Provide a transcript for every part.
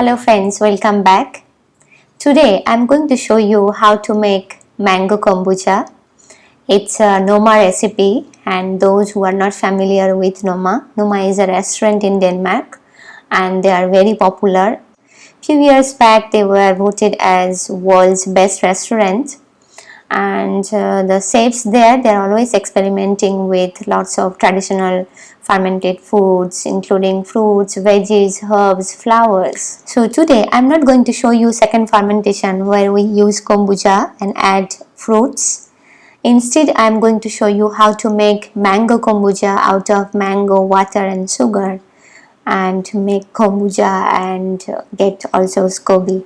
Hello friends, welcome back. Today I'm going to show you how to make mango kombucha. It's a Noma recipe, and those who are not familiar with Noma is a restaurant in Denmark and they are very popular. Few years back they were voted as world's best restaurant, and the chefs there, they're always experimenting with lots of traditional fermented foods including fruits, veggies, herbs, flowers. So today I'm not going to show you second fermentation where we use kombucha and add fruits. Instead I'm going to show you how to make mango kombucha out of mango, water and sugar, and make kombucha and get also SCOBY.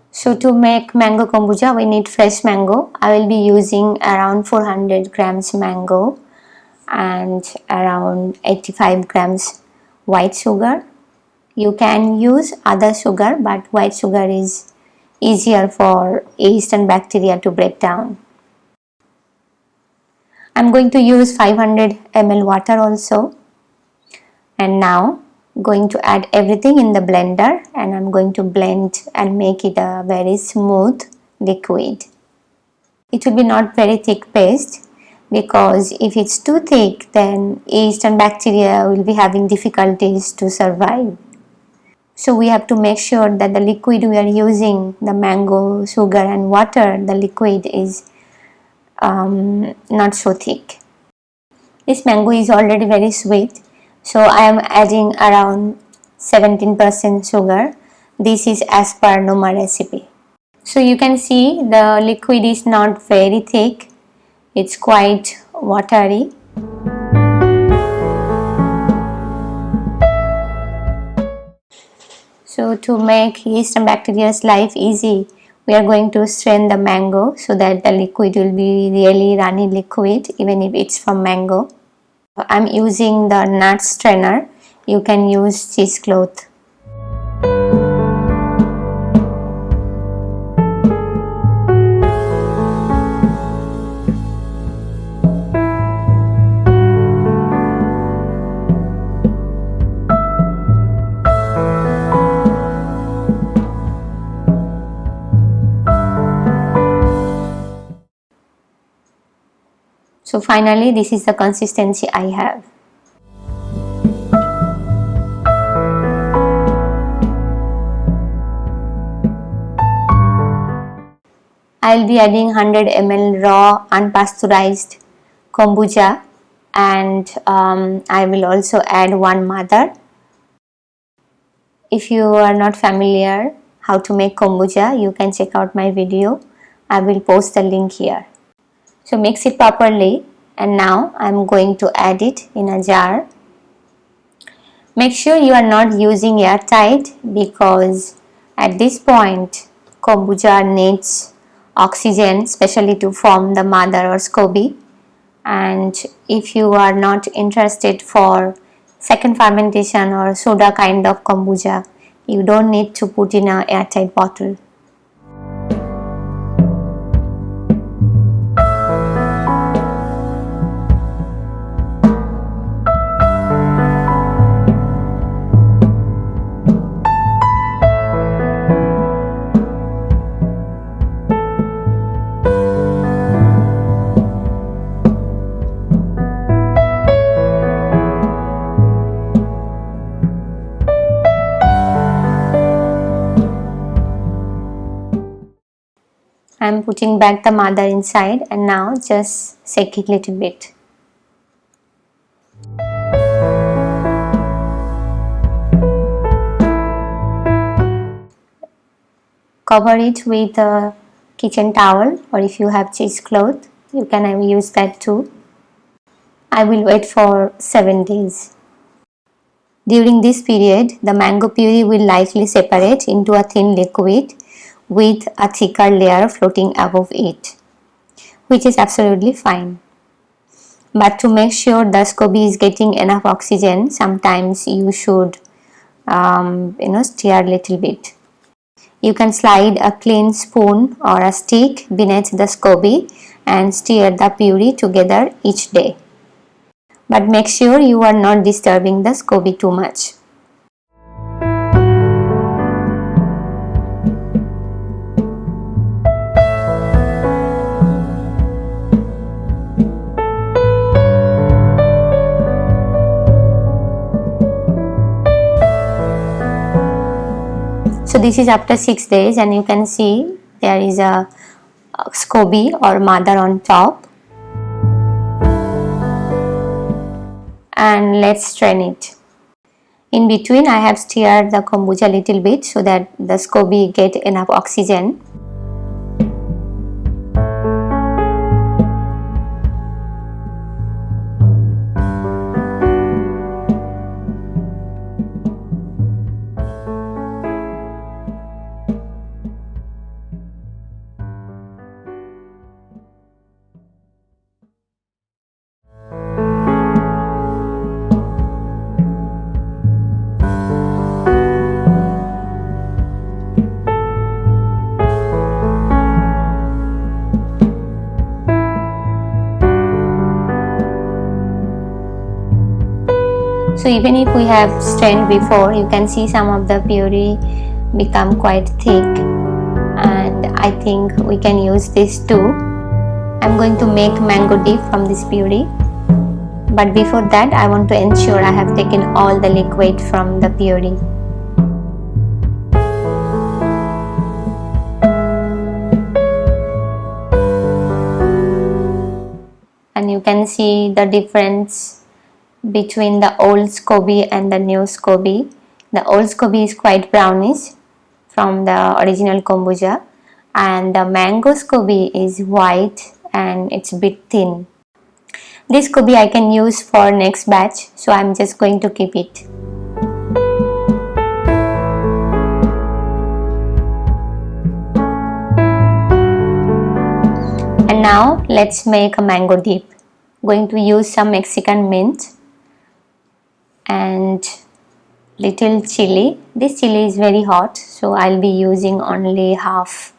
So to make mango kombucha we need fresh mango. I will be using around 400 grams mango and around 85 grams white sugar. You can use other sugar, but white sugar is easier for yeast and bacteria to break down. I'm going to use 500 ml water also, and now going to add everything in the blender and I'm going to blend and make it a very smooth liquid. It will be not very thick paste, because if it's too thick then yeast and bacteria will be having difficulties to survive. So we have to make sure that the liquid we are using, the mango, sugar and water, the liquid is not so thick. This mango is already very sweet, so I am adding around 17% sugar. This is as per Noma recipe. So you can see the liquid is not very thick, it's quite watery. So to make yeast and bacteria's life easy, we are going to strain the mango so that the liquid will be really runny liquid even if it's from mango. I'm using the nut strainer. You can use cheesecloth. So finally this is the consistency I have. I'll be adding 100 ml raw unpasteurized kombucha, and I will also add one mother. If you are not familiar how to make kombucha, you can check out my video. I will post the link here. So mix it properly, and now I'm going to add it in a jar. Make sure you are not using airtight, because at this point kombucha needs oxygen, especially to form the mother or SCOBY. And if you are not interested for second fermentation or soda kind of kombucha, you don't need to put in an airtight bottle. I'm putting back the mother inside, and now just shake it a little bit. Cover it with a kitchen towel, or if you have cheesecloth you can use that too. I will wait for 7 days. During this period the mango puree will likely separate into a thin liquid with a thicker layer floating above it, which is absolutely fine. But to make sure the SCOBY is getting enough oxygen, sometimes you should stir a little bit. You can slide a clean spoon or a stick beneath the SCOBY and stir the puree together each day. But make sure you are not disturbing the SCOBY too much. So this is after 6 days, and you can see there is a SCOBY or mother on top. And let's strain it. In between, I have stirred the kombucha a little bit so that the SCOBY get enough oxygen. So even if we have strained before, you can see some of the puree become quite thick, and I think we can use this too. I'm going to make mango dip from this puree, but before that I want to ensure I have taken all the liquid from the puree. And you can see the difference between the old SCOBY and the new SCOBY. The old SCOBY is quite brownish from the original kombucha, and the mango SCOBY is white and it's a bit thin. This SCOBY I can use for next batch, so I'm just going to keep it. And now let's make a mango dip. I'm going to use some Mexican mint and little chili. This chili is very hot, so I'll be using only half.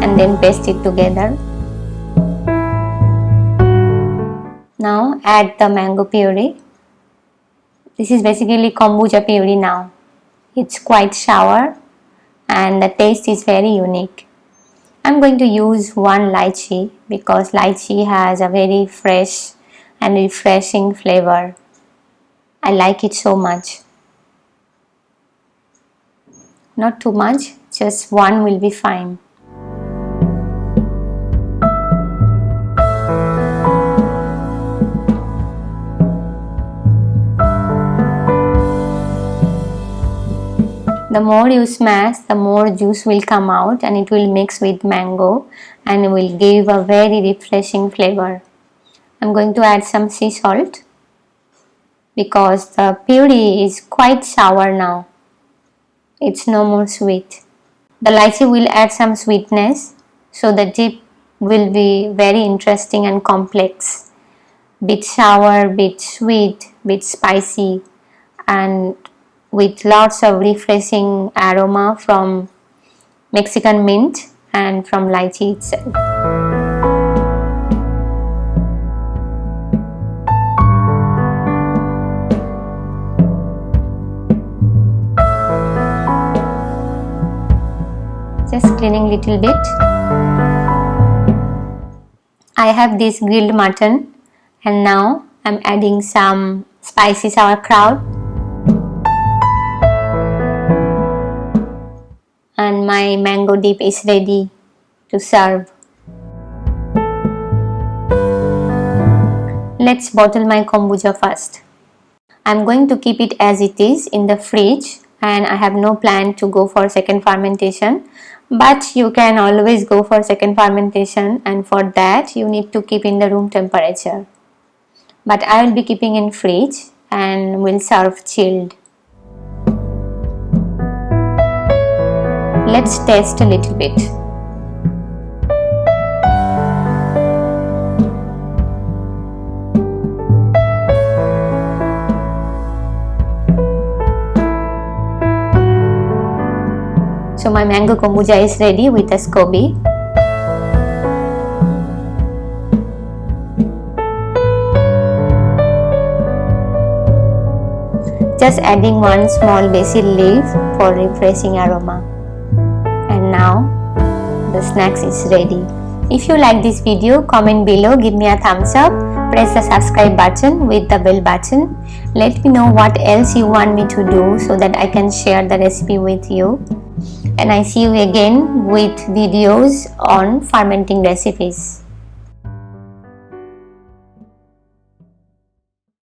And then paste it together. Now add the mango puree. This is basically kombucha puree now. It's quite sour and the taste is very unique. I'm going to use one lychee because lychee has a very fresh and refreshing flavor. I like it so much. Not too much, just one will be fine. The more you smash, the more juice will come out and it will mix with mango and will give a very refreshing flavor. I'm going to add some sea salt because the puree is quite sour now. It's no more sweet. The lychee will add some sweetness, so the dip will be very interesting and complex. Bit sour, bit sweet, bit spicy, and with lots of refreshing aroma from Mexican mint and from lychee itself. Just cleaning little bit. I have this grilled mutton, and now I'm adding some spicy sauerkraut. And my mango dip is ready to serve. Let's bottle my kombucha first. I'm going to keep it as it is in the fridge, and I have no plan to go for second fermentation, but you can always go for second fermentation, and for that you need to keep in the room temperature. But I will be keeping in fridge and will serve chilled. Let's taste a little bit. So my mango kombucha is ready with a SCOBY. Just adding one small basil leaf for refreshing aroma. And now the snacks is ready. If you like this video, comment below, give me a thumbs up, press the subscribe button with the bell button. Let me know what else you want me to do so that I can share the recipe with you. And I see you again with videos on fermenting recipes.